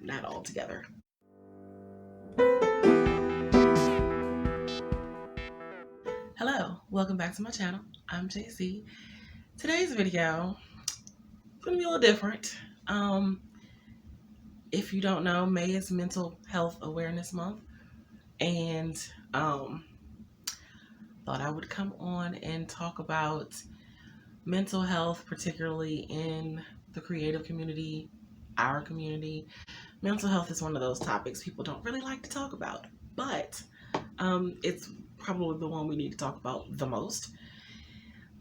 not all together. Hello, welcome back to my channel. I'm JC. Today's video is going to be a little different. If you don't know, May is Mental Health Awareness Month, and thought I would come on and talk about mental health, particularly in the creative community, our community. Mental health is one of those topics people don't really like to talk about, but it's probably the one we need to talk about the most,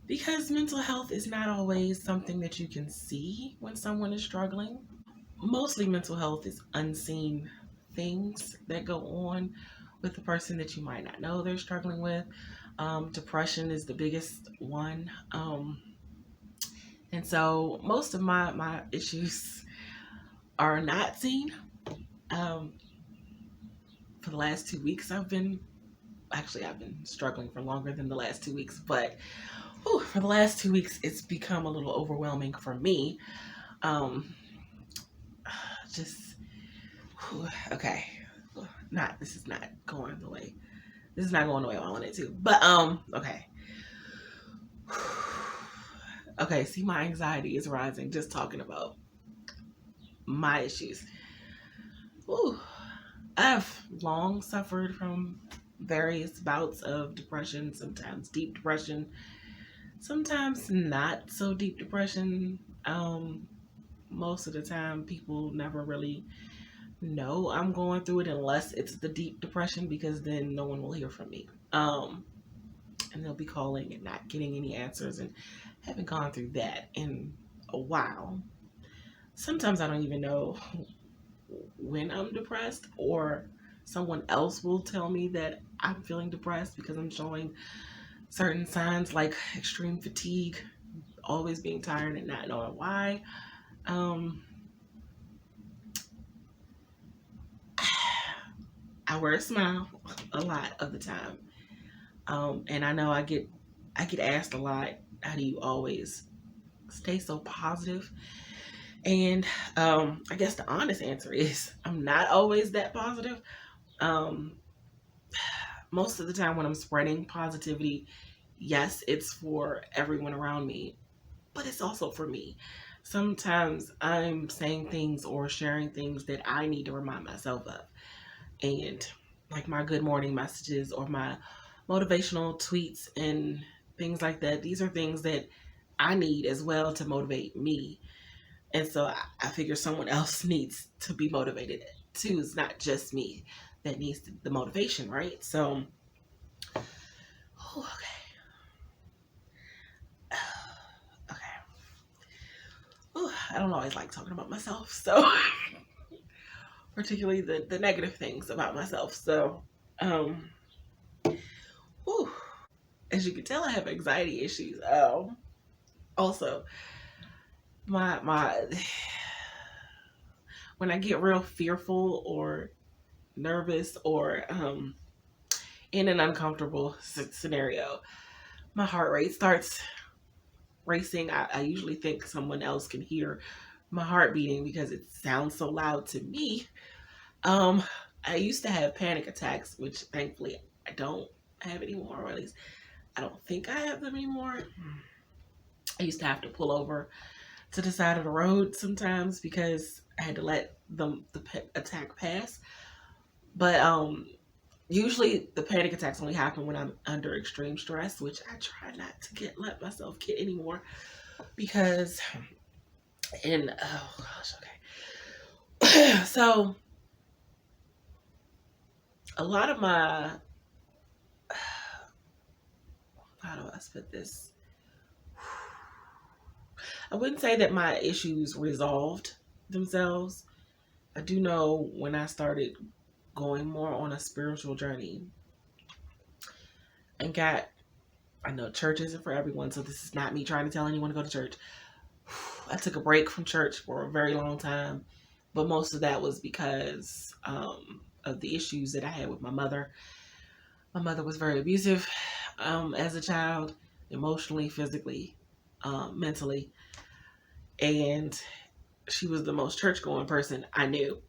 because mental health is not always something that you can see when someone is struggling. Mostly mental health is unseen things that go on with the person that you might not know they're struggling with. Depression is the biggest one. And so most of my issues are not seen. For the last 2 weeks, I've been struggling for longer than the last 2 weeks, but for the last 2 weeks, it's become a little overwhelming for me. Okay. This is not going the way I want it to, but, okay. Okay, see, my anxiety is rising just talking about my issues. I've long suffered from various bouts of depression, sometimes deep depression, sometimes not so deep depression. Most of the time, people never really know I'm going through it unless it's the deep depression, because then no one will hear from me. And they'll be calling and not getting any answers, and haven't gone through that in a while. Sometimes I don't even know when I'm depressed, or someone else will tell me that I'm feeling depressed because I'm showing certain signs like extreme fatigue, always being tired and not knowing why. I wear a smile a lot of the time. And I know I get asked a lot, how do you always stay so positive? And I guess the honest answer is I'm not always that positive. Most of the time when I'm spreading positivity, yes, it's for everyone around me, but it's also for me. Sometimes I'm saying things or sharing things that I need to remind myself of. And like my good morning messages or my motivational tweets and things like that, these are things that I need as well to motivate me. And so I figure someone else needs to be motivated too. It's not just me that needs the motivation, right? So, okay. I don't always like talking about myself, so particularly the negative things about myself. So, as you can tell, I have anxiety issues. Also, my when I get real fearful or nervous or in an uncomfortable scenario, my heart rate starts racing. I usually think someone else can hear my heart beating because it sounds so loud to me. I used to have panic attacks, which thankfully I don't have anymore, or at least I don't think I have them anymore. I used to have to pull over to the side of the road sometimes because I had to let the attack pass. But usually the panic attacks only happen when I'm under extreme stress, which I try not to let myself get anymore, because oh gosh, okay. So a lot of my, how do I put this? I wouldn't say that my issues resolved themselves. I do know when I started going more on a spiritual journey and I know church isn't for everyone, so this is not me trying to tell anyone to go to church. I took a break from church for a very long time, but most of that was because of the issues that I had with my mother. My mother was very abusive as a child, emotionally, physically, mentally, and she was the most church-going person I knew.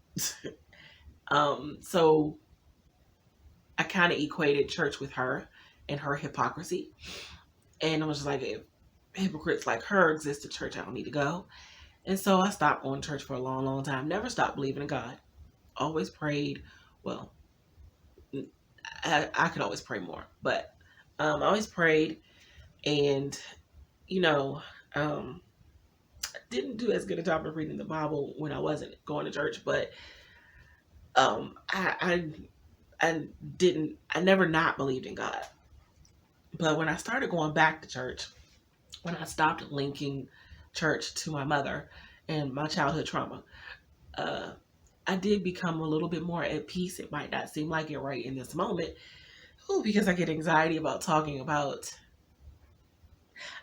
So I kind of equated church with her and her hypocrisy. And I was just like, if hypocrites like her exist at church, I don't need to go. And so I stopped going to church for a long, long time. Never stopped believing in God. Always prayed. Well, I could always pray more, but I always prayed, and you know, um, didn't do as good a job of reading the Bible when I wasn't going to church. But I didn't. I never not believed in God. But when I started going back to church, when I stopped linking church to my mother and my childhood trauma, uh, I did become a little bit more at peace. It might not seem like it right in this moment. Ooh, because I get anxiety about talking about,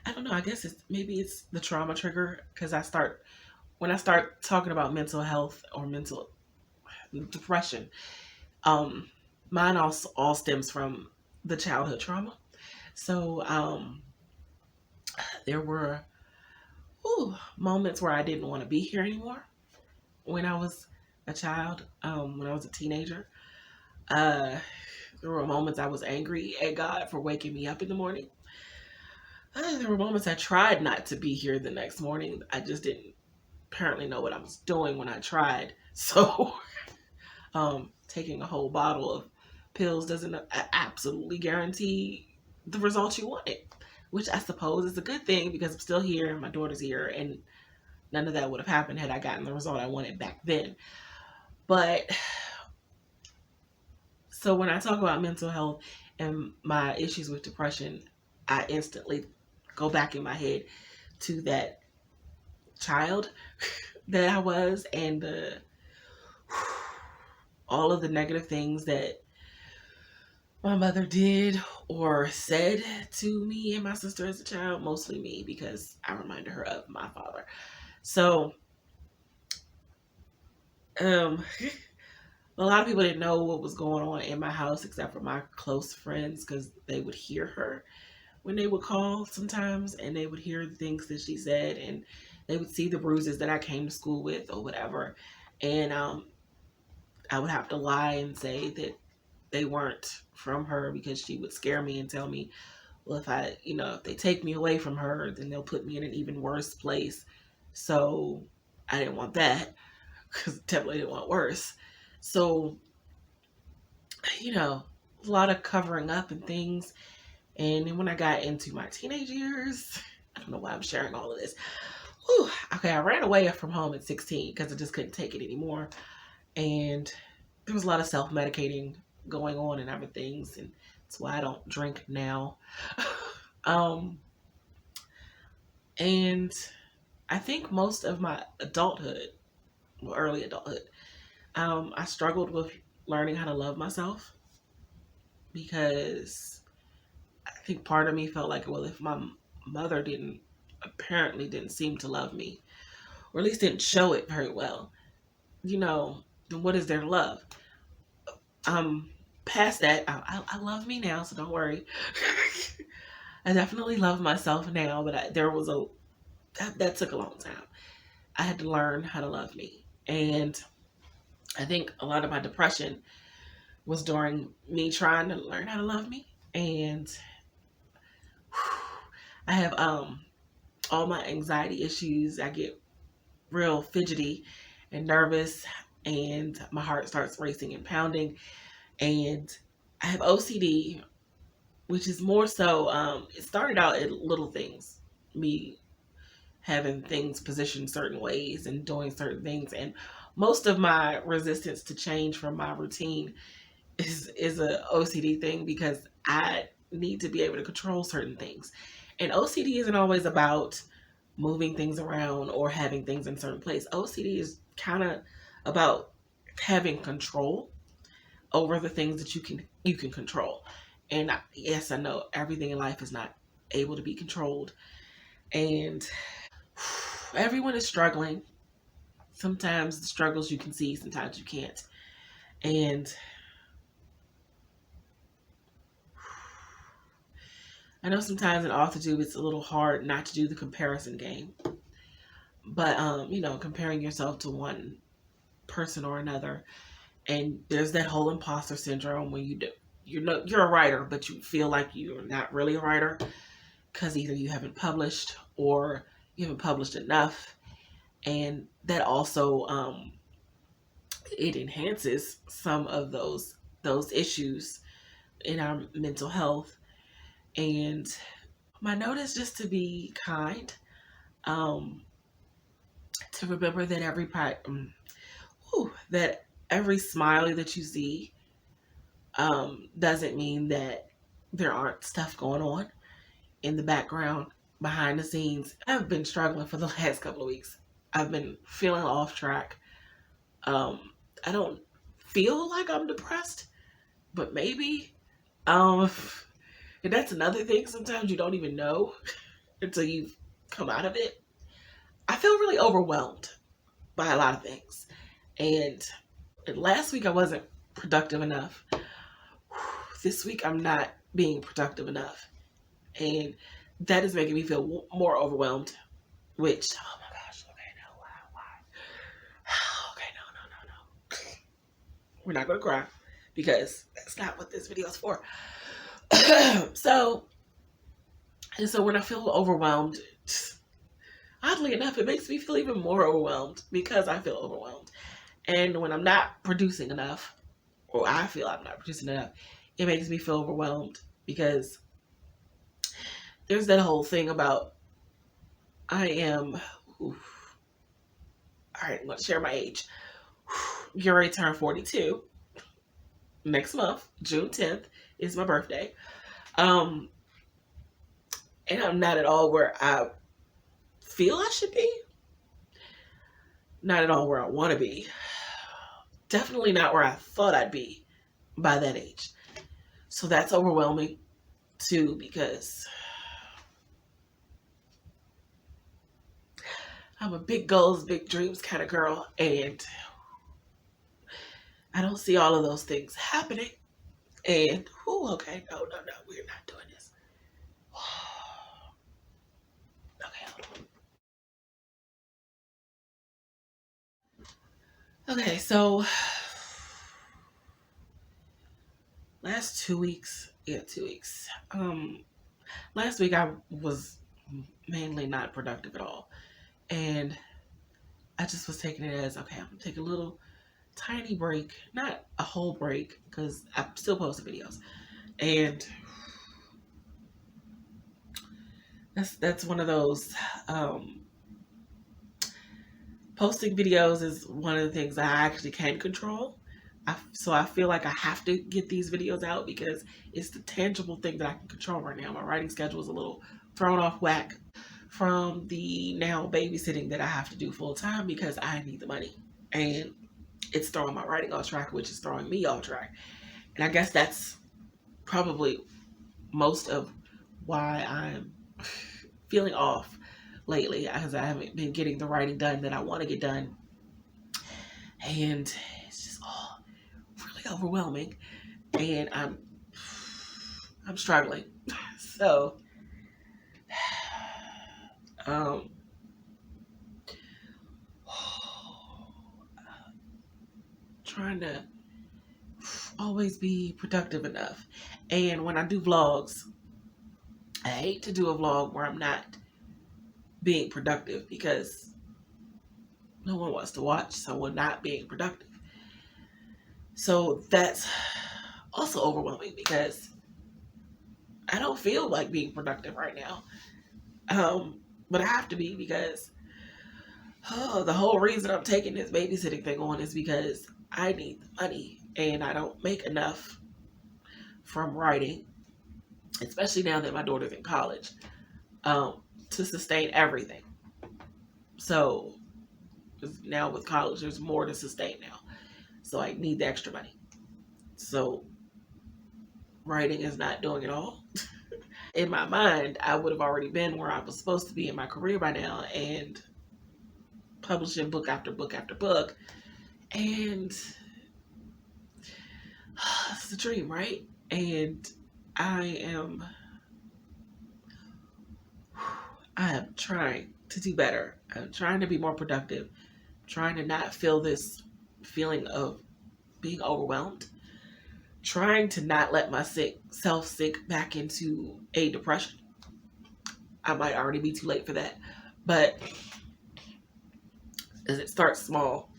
I don't know, I guess maybe it's the trauma trigger, because when I start talking about mental health or mental depression, um, mine all stems from the childhood trauma. So there were moments where I didn't want to be here anymore when I was a child, when I was a teenager. Uh, there were moments I was angry at God for waking me up in the morning. There were moments I tried not to be here the next morning. I just didn't apparently know what I was doing when I tried. So, taking a whole bottle of pills doesn't absolutely guarantee the results you wanted, which I suppose is a good thing because I'm still here and my daughter's here, and none of that would have happened had I gotten the result I wanted back then. But so when I talk about mental health and my issues with depression, I instantly go back in my head to that child that I was, and all of the negative things that my mother did or said to me and my sister as a child, mostly me because I reminded her of my father. So, um, a lot of people didn't know what was going on in my house except for my close friends because they would hear her when they would call sometimes, and they would hear the things that she said, and they would see the bruises that I came to school with or whatever. And I would have to lie and say that they weren't from her because she would scare me and tell me, well, if they take me away from her, then they'll put me in an even worse place. So I didn't want that because definitely didn't want worse. So, you know, a lot of covering up and things. And then when I got into my teenage years, I don't know why I'm sharing all of this. Whew, okay, I ran away from home at 16 because I just couldn't take it anymore. And there was a lot of self-medicating going on and other things, and that's why I don't drink now. um, and I think most of my adulthood, well, early adulthood, I struggled with learning how to love myself because I think part of me felt like, well, if my mother didn't seem to love me, or at least didn't show it very well, then what is there to love? I'm past that. I love me now, so don't worry. I definitely love myself now, but there was that took a long time. I had to learn how to love me, and I think a lot of my depression was during me trying to learn how to love me, and I have all my anxiety issues. I get real fidgety and nervous, and my heart starts racing and pounding, and I have OCD, which is more so, it started out at little things, me having things positioned certain ways and doing certain things. And most of my resistance to change from my routine is a OCD thing because I need to be able to control certain things. And OCD isn't always about moving things around or having things in certain place. OCD is kind of about having control over the things that you can control. And yes, I know everything in life is not able to be controlled, and everyone is struggling. Sometimes the struggles you can see, sometimes you can't. And I know sometimes in authorship it's a little hard not to do the comparison game. But comparing yourself to one person or another. And there's that whole imposter syndrome when you're a writer, but you feel like you're not really a writer because either you haven't published or you haven't published enough. And that also it enhances some of those issues in our mental health. And my note is just to be kind, um, to remember that that every smiley that you see doesn't mean that there aren't stuff going on in the background behind the scenes. I've been struggling for the last couple of weeks. I've been feeling off track. Um, I don't feel like I'm depressed, but maybe. Um, and that's another thing. Sometimes you don't even know until you've come out of it. I feel really overwhelmed by a lot of things. And last week I wasn't productive enough. This week I'm not being productive enough. And that is making me feel more overwhelmed, which, oh my gosh, okay, no, why? Okay, no. We're not going to cry because that's not what this video is for. So when I feel overwhelmed, oddly enough, it makes me feel even more overwhelmed because I feel overwhelmed. And when I'm not producing enough, or I feel I'm not producing enough, it makes me feel overwhelmed because there's that whole thing about I am, oof, all right, I'm going to share my age. Get ready to turn 42 next month. June 10th is my birthday. And I'm not at all where I feel I should be. Not at all where I want to be. Definitely not where I thought I'd be by that age. So that's overwhelming too, because I'm a big goals, big dreams kind of girl, and I don't see all of those things happening. And, okay, no, we're not doing this. Okay, hold on. Okay, so last 2 weeks, 2 weeks. Last week I was mainly not productive at all. And I just was taking it as, okay, I'm gonna take a little tiny break, not a whole break, because I still post videos. And that's one of those, posting videos is one of the things I actually can control. So I feel like I have to get these videos out because it's the tangible thing that I can control right now. My writing schedule is a little thrown off whack from the now babysitting that I have to do full time because I need the money. And it's throwing my writing off track, which is throwing me off track. And I guess that's probably most of why I'm feeling off lately, because I haven't been getting the writing done that I want to get done. And it's just all really overwhelming. And I'm struggling. So trying to always be productive enough. And when I do vlogs, I hate to do a vlog where I'm not being productive because no one wants to watch someone not being productive. So that's also overwhelming because I don't feel like being productive right now. But I have to be because the whole reason I'm taking this babysitting thing on is because I need the money and I don't make enough from writing, especially now that my daughter's in college, to sustain everything. So now with college, there's more to sustain now. So I need the extra money. So writing is not doing it all. In my mind, I would have already been where I was supposed to be in my career by now and publishing book after book after book. And it's a dream, right? And I am trying to do better. I'm trying to be more productive. I'm trying to not feel this feeling of being overwhelmed, trying to not let myself sink back into a depression. I might already be too late for that, but as it starts small,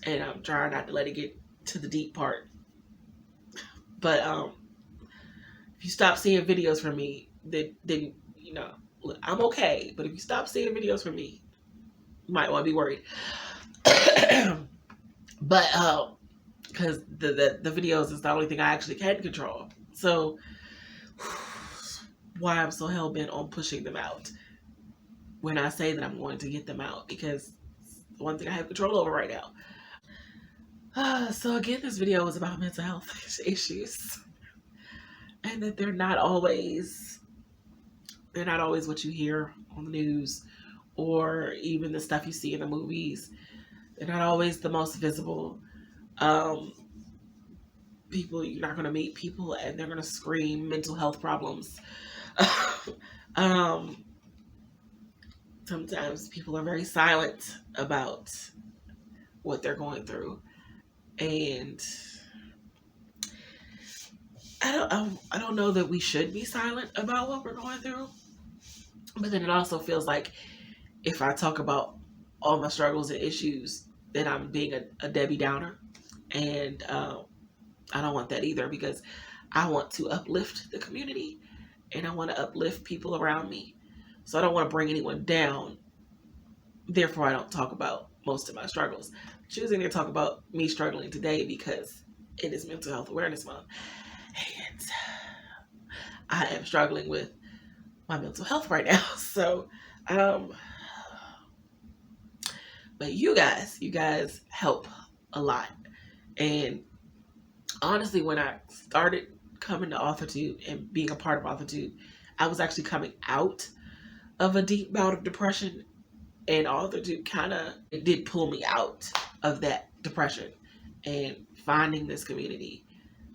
and I'm trying not to let it get to the deep part. But if you stop seeing videos from me, then you know, look, I'm okay. But if you stop seeing videos from me, you might want to be worried. But because the videos is the only thing I actually can control. So why I'm so hell bent on pushing them out when I say that I'm going to get them out, because it's the one thing I have control over right now. So again, this video was about mental health issues, and that they're not always what you hear on the news or even the stuff you see in the movies. They're not always the most visible. People, you're not going to meet people and they're going to scream mental health problems. Sometimes people are very silent about what they're going through, and I don't know that we should be silent about what we're going through, but then it also feels like if I talk about all my struggles and issues, then I'm being a Debbie Downer, and I don't want that either, because I want to uplift the community and I want to uplift people around me. So I don't want to bring anyone down. Therefore, I don't talk about most of my struggles. I'm choosing to talk about me struggling today because it is Mental Health Awareness Month. And I am struggling with my mental health right now. So, but you guys help a lot. And honestly, when I started coming to Authortude and being a part of Authortude, I was actually coming out of a deep bout of depression, and Authortude it did pull me out of that depression, and finding this community,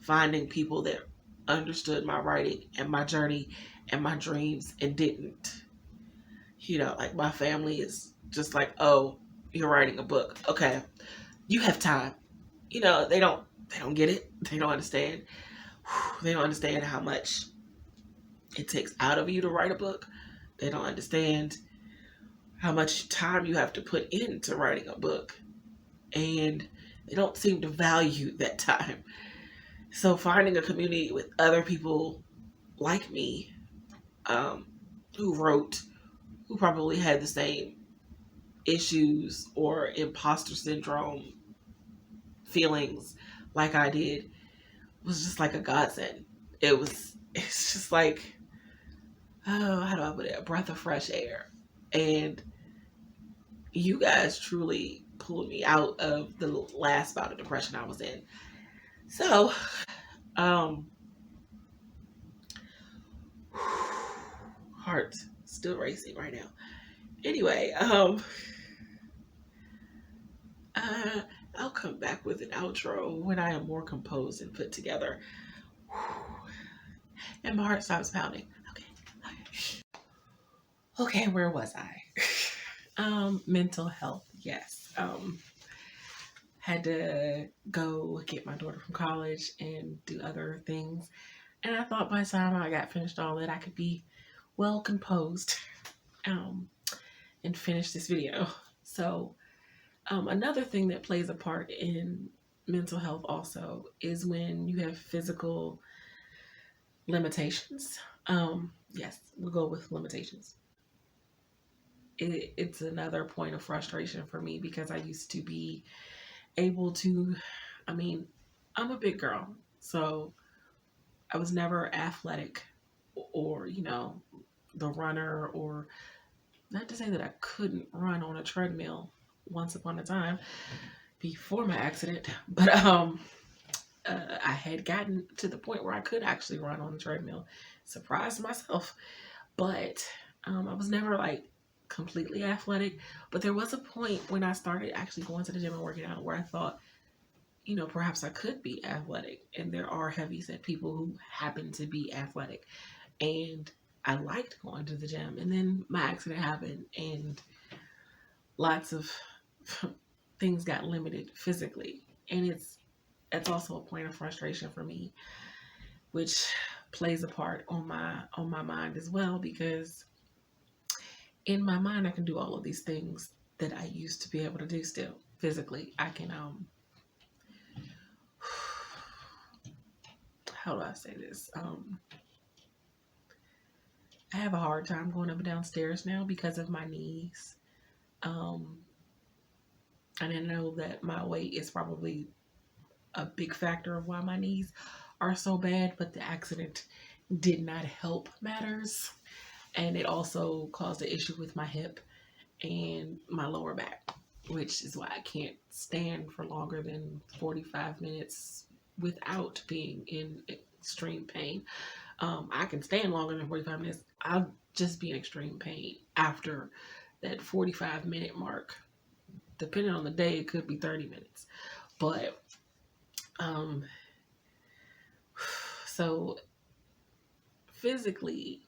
finding people that understood my writing and my journey and my dreams and didn't, like my family is just like, oh, you're writing a book. Okay, you have time. They don't get it. They don't understand. They don't understand how much it takes out of you to write a book. They don't understand how much time you have to put into writing a book. And they don't seem to value that time. So finding a community with other people like me, who probably had the same issues or imposter syndrome feelings like I did, was just like a godsend. It's just like, oh, how do I put it? A breath of fresh air. And you guys truly pulled me out of the last bout of depression I was in. So, heart still racing right now. Anyway, I'll come back with an outro when I am more composed and put together. And my heart stops pounding. Okay, where was I? Mental health, yes. Had to go get my daughter from college and do other things. And I thought by the time I got finished all that, I could be well composed and finish this video. So another thing that plays a part in mental health also is when you have physical limitations. Yes, we'll go with limitations. It's another point of frustration for me, because I used to be able to, I'm a big girl, so I was never athletic or, the runner, or not to say that I couldn't run on a treadmill once upon a time before my accident, but I had gotten to the point where I could actually run on the treadmill. Surprised myself. But I was never like completely athletic. But there was a point when I started actually going to the gym and working out where I thought, perhaps I could be athletic. And there are heavyset people who happen to be athletic. And I liked going to the gym. And then my accident happened, and lots of things got limited physically. And that's also a point of frustration for me, which plays a part on my mind as well, because in my mind I can do all of these things that I used to be able to do still physically. I can how do I say this? I have a hard time going up and down stairs now because of my knees. Um, and I know that my weight is probably a big factor of why my knees are so bad, but the accident did not help matters. And it also caused an issue with my hip and my lower back, which is why I can't stand for longer than 45 minutes without being in extreme pain. I can stand longer than 45 minutes. I'll just be in extreme pain after that 45-minute mark. Depending on the day, it could be 30 minutes. But, um, so physically,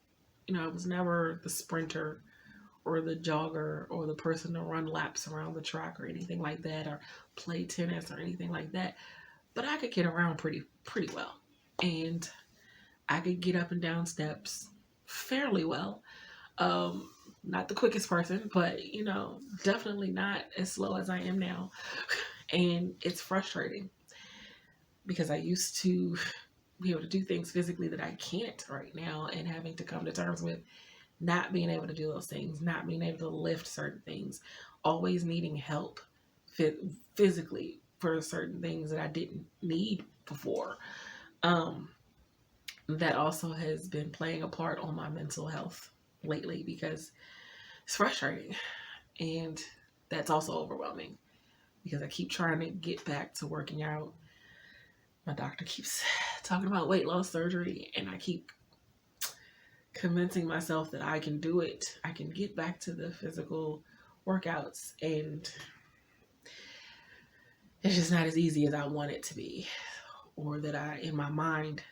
I was never the sprinter or the jogger or the person to run laps around the track or anything like that, or play tennis or anything like that. But I could get around pretty well. And I could get up and down steps fairly well. Not the quickest person, but definitely not as slow as I am now. And it's frustrating because I used to be able to do things physically that I can't right now, and having to come to terms with not being able to do those things, not being able to lift certain things, always needing help physically for certain things that I didn't need before. That also has been playing a part on my mental health lately, because it's frustrating, and that's also overwhelming because I keep trying to get back to working out. My doctor keeps talking about weight loss surgery, and I keep convincing myself that I can do it. I can get back to the physical workouts, and it's just not as easy as I want it to be, or that I, in my mind,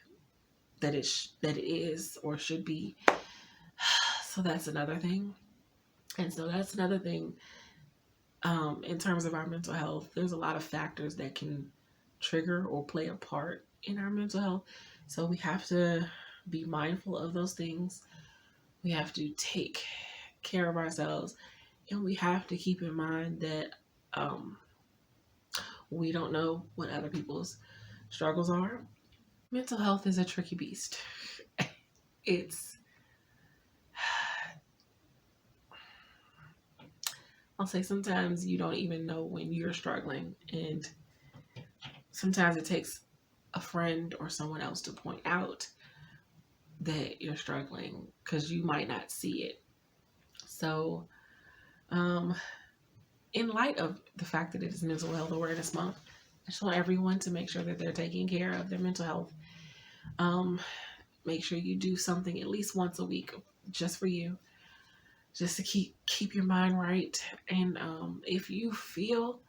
that it is or should be. So that's another thing. And so that's another thing. In terms of our mental health, there's a lot of factors that can trigger or play a part in our mental health. So we have to be mindful of those things. We have to take care of ourselves, and we have to keep in mind that we don't know what other people's struggles are. Mental health is a tricky beast. It's, I'll say, sometimes you don't even know when you're struggling, and sometimes it takes a friend or someone else to point out that you're struggling because you might not see it. So, in light of the fact that it is Mental Health Awareness Month, I just want everyone to make sure that they're taking care of their mental health. Make sure you do something at least once a week just for you, just to keep your mind right. And if you feel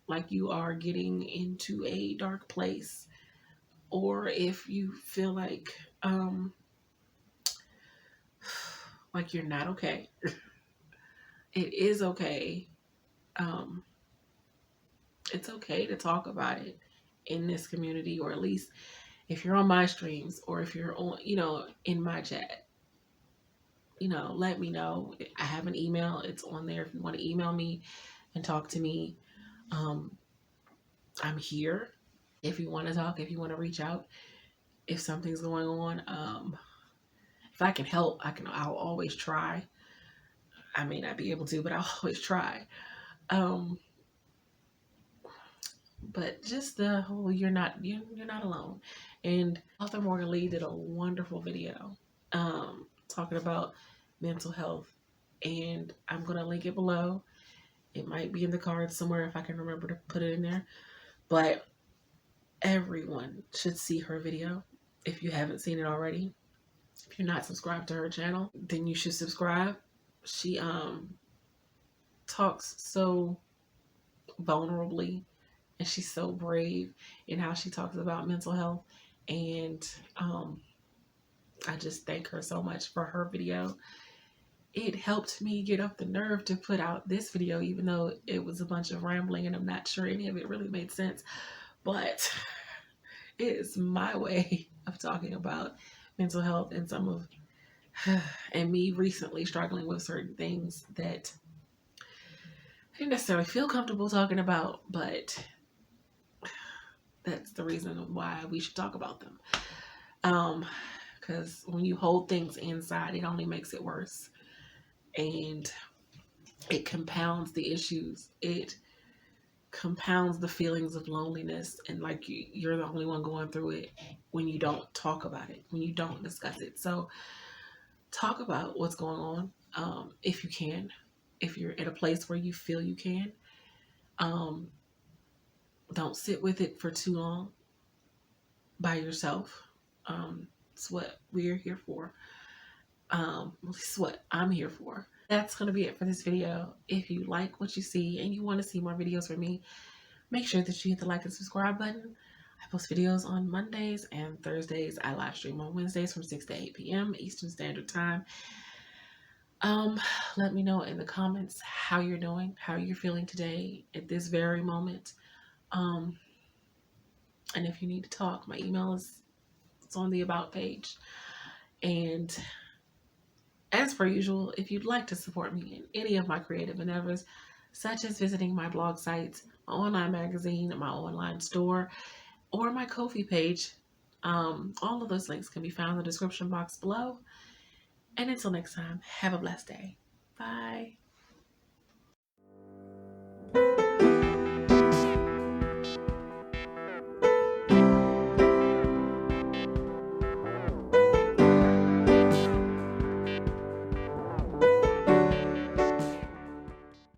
like you are getting into a dark place, or if you feel like you're not okay, it is okay. It's okay to talk about it in this community, or at least if you're on my streams, or if you're on, in my chat, let me know. I have an email. It's on there if you want to email me and talk to me. I'm here if you want to talk, if you want to reach out, if something's going on. If I can help, I'll always try. I may not be able to, but I'll always try. But just the whole, you're not alone. And Arthur Morgan Lee did a wonderful video talking about mental health, and I'm gonna link it below. It might be in the cards somewhere if I can remember to put it in there. But everyone should see her video if you haven't seen it already. If you're not subscribed to her channel, then you should subscribe. She talks so vulnerably, and she's so brave in how she talks about mental health. And I just thank her so much for her video. it helped me get up the nerve to put out this video, even though it was a bunch of rambling and I'm not sure any of it really made sense. But it is my way of talking about mental health and some of and me recently struggling with certain things that I didn't necessarily feel comfortable talking about, but that's the reason why we should talk about them. Because when you hold things inside, it only makes it worse, and it compounds the issues. It compounds the feelings of loneliness, and like you're the only one going through it when you don't talk about it, when you don't discuss it. So talk about what's going on, if you can, if you're at a place where you feel you can. Don't sit with it for too long by yourself. It's what we're here for. It's what I'm here for. That's going to be it for this video. If you like what you see and you want to see more videos from me, make sure that you hit the like and subscribe button. I post videos on Mondays and Thursdays. I live stream on Wednesdays from 6 to 8 p.m. Eastern Standard Time. Let me know in the comments how you're doing, how you're feeling today at this very moment. And if you need to talk, my email is on the About page. And as per usual, if you'd like to support me in any of my creative endeavors, such as visiting my blog sites, my online magazine, my online store, or my Ko-fi page, all of those links can be found in the description box below. And until next time, have a blessed day. Bye.